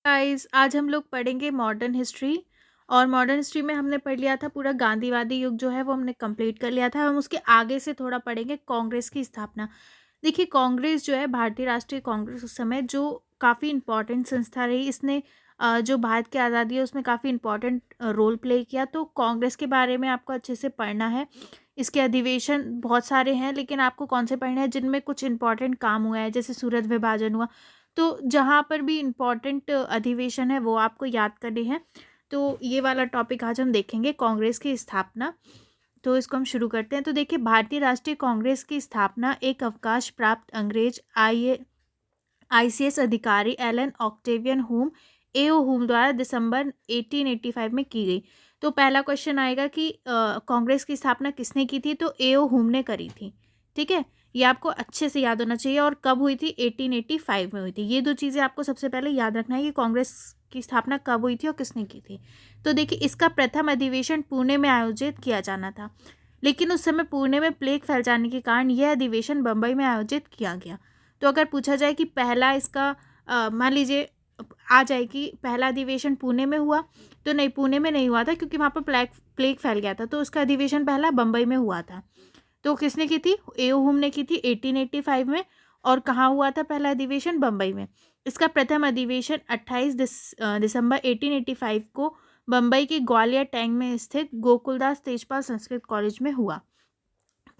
Guys, आज हम लोग पढ़ेंगे मॉडर्न हिस्ट्री। और मॉडर्न हिस्ट्री में हमने पढ़ लिया था पूरा गांधीवादी युग जो है वो हमने कंप्लीट कर लिया था। हम उसके आगे से थोड़ा पढ़ेंगे कांग्रेस की स्थापना। देखिए, कांग्रेस जो है भारतीय राष्ट्रीय कांग्रेस उस समय जो काफ़ी इंपॉर्टेंट संस्था रही। इसने जो भारत की आज़ादी है उसमें काफ़ी इंपॉर्टेंट रोल प्ले किया। तो कांग्रेस के बारे में आपको अच्छे से पढ़ना है। इसके अधिवेशन बहुत सारे हैं, लेकिन आपको कौन से पढ़ने हैं जिनमें कुछ इंपॉर्टेंट काम हुआ है, जैसे सूरत विभाजन हुआ। तो जहाँ पर भी इम्पॉर्टेंट अधिवेशन है वो आपको याद करने हैं। तो ये वाला टॉपिक आज हम देखेंगे, कांग्रेस की स्थापना। तो इसको हम शुरू करते हैं। तो देखिए, भारतीय राष्ट्रीय कांग्रेस की स्थापना एक अवकाश प्राप्त अंग्रेज आईसीएस अधिकारी एलन ऑक्टेवियन हुम एओ हुम द्वारा दिसंबर 1885 में की गई। तो पहला क्वेश्चन आएगा कि कांग्रेस की स्थापना किसने की थी? तो एओ हुम ने करी थी। ठीक है, ये आपको अच्छे से याद होना चाहिए। और कब हुई थी? 1885 में हुई थी। ये दो चीज़ें आपको सबसे पहले याद रखना है कि कांग्रेस की स्थापना कब हुई थी और किसने की थी। तो देखिए, इसका प्रथम अधिवेशन पुणे में आयोजित किया जाना था, लेकिन उस समय पुणे में प्लेग फैल जाने के कारण यह अधिवेशन बम्बई में आयोजित किया गया। तो अगर पूछा जाए कि पहला इसका मान लीजिए आ जाए कि पहला अधिवेशन पुणे में हुआ, तो नहीं, पुणे में नहीं हुआ था क्योंकि वहाँ पर प्लेग फैल गया था। तो उसका अधिवेशन पहला बम्बई में हुआ था। तो किसने की थी? एओ हुम ने की थी 1885 में। और कहाँ हुआ था पहला अधिवेशन? बम्बई में। इसका प्रथम अधिवेशन 28 दिसंबर 1885 को बम्बई के ग्वालियर टैंक में स्थित गोकुलदास तेजपाल संस्कृत कॉलेज में हुआ।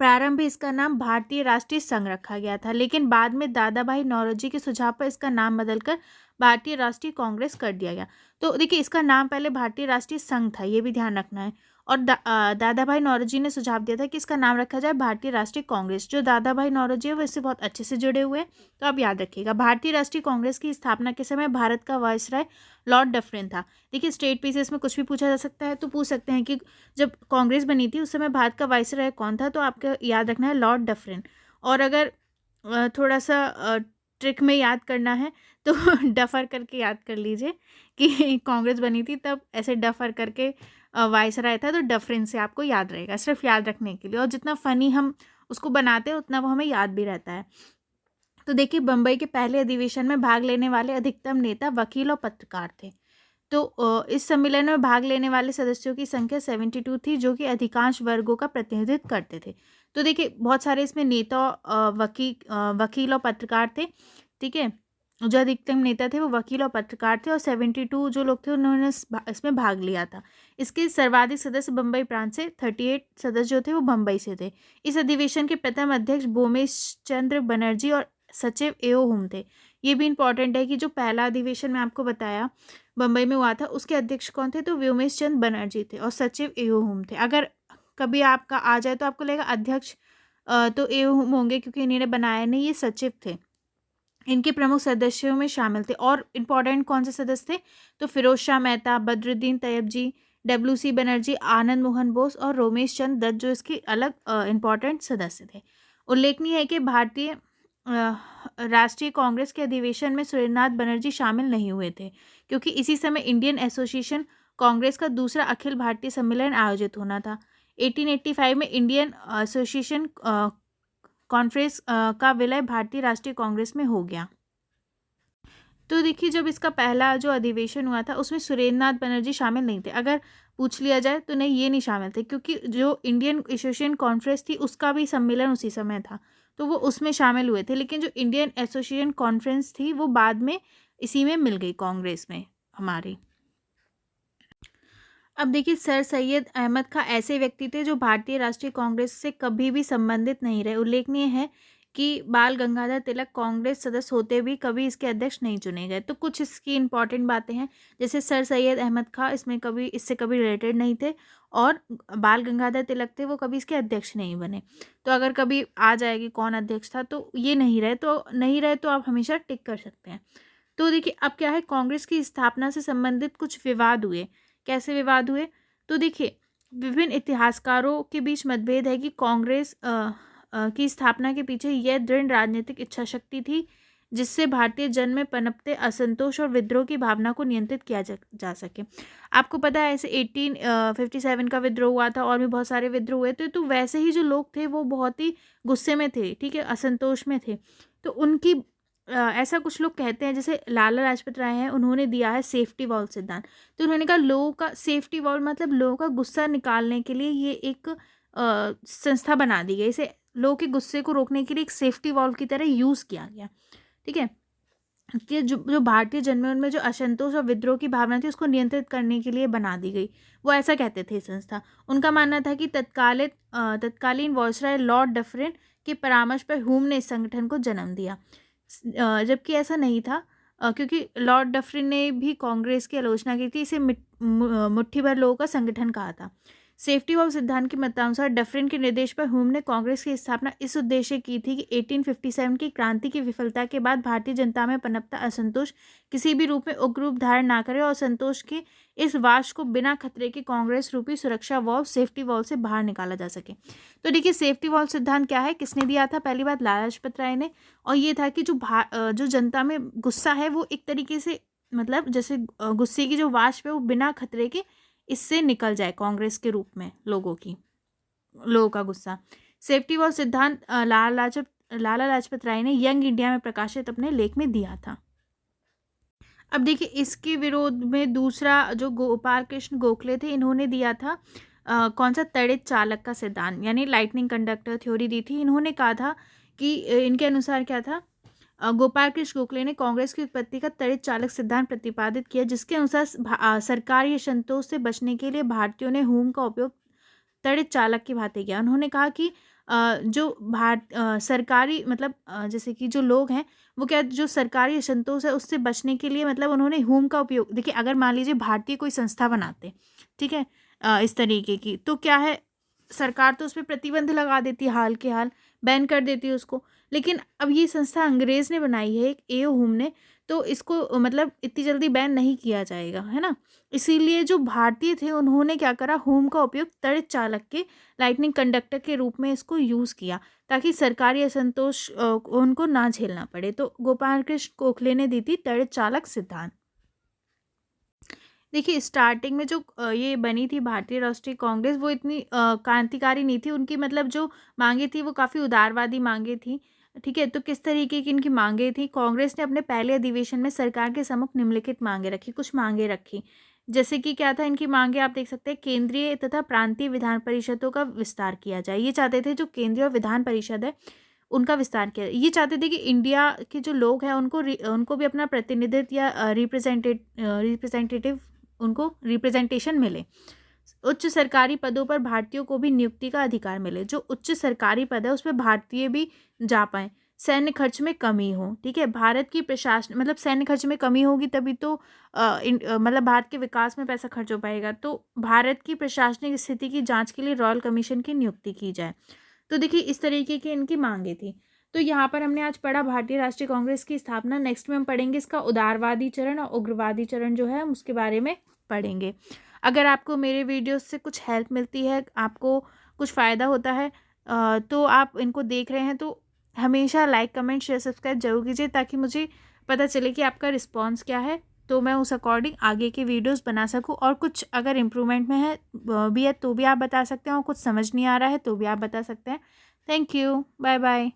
प्रारंभ में इसका नाम भारतीय राष्ट्रीय संघ रखा गया था, लेकिन बाद में दादा भाई नौरोजी के सुझाव पर इसका नाम बदलकर भारतीय राष्ट्रीय कांग्रेस कर दिया गया। तो देखिए, इसका नाम पहले भारतीय राष्ट्रीय संघ था, ये भी ध्यान रखना है। और दादा भाई नौरोजी ने सुझाव दिया था कि इसका नाम रखा जाए भारतीय राष्ट्रीय कांग्रेस। जो दादा भाई नौरोजी है वो इससे बहुत अच्छे से जुड़े हुए हैं, तो आप याद रखिएगा। भारतीय राष्ट्रीय कांग्रेस की स्थापना के समय भारत का वायसराय लॉर्ड डफरिन था। देखिए, स्टेट पीसेस में कुछ भी पूछा जा सकता है, तो पूछ सकते हैं कि जब कांग्रेस बनी थी उस समय भारत का वायसराय कौन था? तो आपको याद रखना है लॉर्ड डफरिन। और अगर थोड़ा सा ट्रिक में याद करना है तो डफर करके याद कर लीजिए कि कांग्रेस बनी थी तब ऐसे डफर करके वायसराय था, तो डफरिन से आपको याद रहेगा, सिर्फ याद रखने के लिए। और जितना फनी हम उसको बनाते हैं उतना वो हमें याद भी रहता है। तो देखिए, बम्बई के पहले अधिवेशन में भाग लेने वाले अधिकतम नेता वकील और पत्रकार थे। तो इस सम्मेलन में भाग लेने वाले सदस्यों की संख्या 72 थी, जो कि अधिकांश वर्गों का प्रतिनिधित्व करते थे। तो देखिए, बहुत सारे इसमें नेता वकील और पत्रकार थे। ठीक है, जो अधिकतम नेता थे वो वकील और पत्रकार थे, और 72 जो लोग थे उन्होंने इसमें भाग लिया था। इसके सर्वाधिक सदस्य बम्बई प्रांत से 38 सदस्य जो थे वो बम्बई से थे। इस अधिवेशन के प्रथम अध्यक्ष बोमेश चंद्र बनर्जी और सचिव एओ हुम थे। ये भी इंपॉर्टेंट है कि जो पहला अधिवेशन मैं आपको बताया बम्बई में हुआ था, उसके अध्यक्ष कौन थे? तो व्योमेश चंद्र बनर्जी थे और सचिव एओ हुम थे। अगर कभी आपका आ जाए तो आपको लगेगा अध्यक्ष तो एओ हुम होंगे क्योंकि इन्होंने बनाया नहीं, ये सचिव थे। इनके प्रमुख सदस्यों में शामिल थे। और इम्पॉर्टेंट कौन से सदस्य थे? तो फिरोज शाह मेहता, बद्रुद्दीन तैयबजी, डब्ल्यू.सी. बनर्जी, आनंद मोहन बोस और रोमेश चंद दत्त, जो इसके अलग इम्पॉर्टेंट सदस्य थे। उल्लेखनीय है कि भारतीय राष्ट्रीय कांग्रेस के अधिवेशन में सुरेंद्रनाथ बनर्जी शामिल नहीं हुए थे, क्योंकि इसी समय इंडियन एसोसिएशन कांग्रेस का दूसरा अखिल भारतीय सम्मेलन आयोजित होना था। 1885 में इंडियन एसोसिएशन कॉन्फ्रेंस का विलय भारतीय राष्ट्रीय कांग्रेस में हो गया। तो देखिए, जब इसका पहला जो अधिवेशन हुआ था उसमें सुरेंद्रनाथ बनर्जी शामिल नहीं थे। अगर पूछ लिया जाए तो नहीं, ये नहीं शामिल थे, क्योंकि जो इंडियन एसोसिएशन कॉन्फ्रेंस थी उसका भी सम्मेलन उसी समय था, तो वो उसमें शामिल हुए थे। लेकिन जो इंडियन एसोसिएशन कॉन्फ्रेंस थी वो बाद में इसी में मिल गई, कांग्रेस में हमारी। अब देखिए, सर सैयद अहमद खां ऐसे व्यक्ति थे जो भारतीय राष्ट्रीय कांग्रेस से कभी भी संबंधित नहीं रहे। उल्लेखनीय है कि बाल गंगाधर तिलक कांग्रेस सदस्य होते भी कभी इसके अध्यक्ष नहीं चुने गए। तो कुछ इसकी इंपॉर्टेंट बातें हैं, जैसे सर सैयद अहमद खां इससे कभी रिलेटेड नहीं थे, और बाल गंगाधर तिलक थे वो कभी इसके अध्यक्ष नहीं बने। तो अगर कभी आ जाएगी कौन अध्यक्ष था, तो ये नहीं रहे तो आप हमेशा टिक कर सकते हैं। तो देखिए, अब क्या है, कांग्रेस की स्थापना से संबंधित कुछ विवाद हुए। कैसे विवाद हुए? तो देखिए, विभिन्न इतिहासकारों के बीच मतभेद है कि कांग्रेस की स्थापना के पीछे यह दृढ़ राजनीतिक इच्छा शक्ति थी, जिससे भारतीय जन में पनपते असंतोष और विद्रोह की भावना को नियंत्रित किया जा सके। आपको पता है, ऐसे 1857 का विद्रोह हुआ था और भी बहुत सारे विद्रोह हुए थे। तो वैसे ही जो लोग थे वो बहुत ही गुस्से में थे, ठीक है, असंतोष में थे। तो उनकी ऐसा कुछ लोग कहते हैं, जैसे लाला लाजपत राय हैं, उन्होंने दिया है सेफ्टी वॉल सिद्धांत। तो उन्होंने कहा लोगों का सेफ्टी वॉल मतलब लोगों का गुस्सा निकालने के लिए ये एक संस्था बना दी गई, इसे लोगों के गुस्से को रोकने के लिए एक सेफ्टी वॉल की तरह यूज़ किया गया। ठीक है, कि जो जो भारतीय जन में उनमें जो असंतोष और विद्रोह की भावना थी उसको नियंत्रित करने के लिए बना दी गई, वो ऐसा कहते थे संस्था। उनका मानना था कि तत्कालीन वायसराय लॉर्ड डफरिन के परामर्श पर हुम ने इस संगठन को जन्म दिया। जबकि ऐसा नहीं था, क्योंकि लॉर्ड डफरिन ने भी कांग्रेस की आलोचना की थी, इसे मुट्ठी भर लोगों का संगठन कहा था। सेफ्टी वॉल सिद्धांत के मतानुसार डफरिन के निर्देश पर हुम ने कांग्रेस की स्थापना इस उद्देश्य की थी कि 1857 की क्रांति की विफलता के बाद भारतीय जनता में पनपता असंतोष किसी भी रूप में उग्र रूप धारण ना करे और संतोष के इस वाश को बिना खतरे के कांग्रेस रूपी सुरक्षा वॉल सेफ्टी वॉल से बाहर निकाला जा सके। तो देखिए, सेफ्टी वॉल सिद्धांत क्या है, किसने दिया था? पहली बात लाला लाजपत राय ने। और ये था कि जो जनता में गुस्सा है वो एक तरीके से, मतलब जैसे गुस्से की जो वाष्प है वो बिना खतरे के इससे निकल जाए, कांग्रेस के रूप में लोगों का गुस्सा। सेफ्टी वॉल सिद्धांत लाला लाजपत राय ने यंग इंडिया में प्रकाशित अपने लेख में दिया था। अब देखिए, इसके विरोध में दूसरा जो गोपाल कृष्ण गोखले थे, इन्होंने दिया था कौन सा? तड़ित चालक का सिद्धांत, यानी लाइटनिंग कंडक्टर थ्योरी दी थी। इन्होंने कहा था कि इनके अनुसार क्या था, गोपाल कृष्ण गोखले ने कांग्रेस की उत्पत्ति का तड़ित चालक सिद्धांत प्रतिपादित किया, जिसके अनुसार सरकार या संतोष से बचने के लिए भारतीयों ने हुम का उपयोग तड़ित चालक की भांति किया। उन्होंने कहा कि सरकारी मतलब जैसे कि जो लोग हैं वो क्या, जो सरकारी असंतोष है उससे बचने के लिए, मतलब उन्होंने हुम का उपयोग। देखिए, अगर मान लीजिए भारतीय कोई संस्था बनाते, ठीक है, इस तरीके की, तो क्या है, सरकार तो उस पर प्रतिबंध लगा देती, हाल के हाल बैन कर देती उसको। लेकिन अब ये संस्था अंग्रेज़ ने बनाई है, एक एओ हुम ने, तो इसको मतलब इतनी जल्दी बैन नहीं किया जाएगा, है ना। इसीलिए जो भारतीय थे उन्होंने क्या करा, हुम का उपयोग तड़ित चालक के लाइटनिंग कंडक्टर के रूप में इसको यूज़ किया, ताकि सरकारी असंतोष उनको ना झेलना पड़े। तो गोपाल कृष्ण गोखले ने दी थी तड़ित चालक सिद्धांत। देखिए, स्टार्टिंग में जो ये बनी थी भारतीय राष्ट्रीय कांग्रेस, वो इतनी क्रांतिकारी नहीं थी। उनकी मतलब जो मांगे थी वो काफ़ी उदारवादी मांगे थी। ठीक है, तो किस तरीके की इनकी मांगे थी? कांग्रेस ने अपने पहले अधिवेशन में सरकार के सम्मुख निम्नलिखित मांगे रखी, कुछ मांगे रखी। जैसे कि क्या था इनकी मांगे, आप देख सकते हैं, केंद्रीय तथा प्रांतीय विधान परिषदों का विस्तार किया जाए। ये चाहते थे जो केंद्रीय और विधान परिषद है उनका विस्तार किया। ये चाहते थे कि इंडिया के जो लोग हैं उनको भी अपना प्रतिनिधित्व या रिप्रेजेंटेटिव उनको रिप्रेजेंटेशन मिले। उच्च सरकारी पदों पर भारतीयों को भी नियुक्ति का अधिकार मिले। जो उच्च सरकारी पद है उस पर भारतीय भी जा पाएँ। सैन्य खर्च में कमी हो, ठीक है, भारत की प्रशासन मतलब सैन्य खर्च में कमी होगी तभी तो मतलब भारत के विकास में पैसा खर्च हो पाएगा। तो भारत की प्रशासनिक स्थिति की जांच के लिए रॉयल कमीशन की नियुक्ति की जाए। तो देखिए, इस तरीके की इनकी मांगे थी। तो यहाँ पर हमने आज पढ़ा भारतीय राष्ट्रीय कांग्रेस की स्थापना। नेक्स्ट में हम पढ़ेंगे इसका उदारवादी चरण और उग्रवादी चरण जो है हम उसके बारे में पढ़ेंगे। अगर आपको मेरे वीडियोस से कुछ हेल्प मिलती है, आपको कुछ फ़ायदा होता है, तो आप इनको देख रहे हैं तो हमेशा लाइक कमेंट शेयर सब्सक्राइब जरूर कीजिए, ताकि मुझे पता चले कि आपका रिस्पॉन्स क्या है, तो मैं उस अकॉर्डिंग आगे के वीडियोस बना सकूं। और कुछ अगर इम्प्रूवमेंट में है भी है तो भी आप बता सकते हैं, और कुछ समझ नहीं आ रहा है तो भी आप बता सकते हैं। Thank you, bye bye.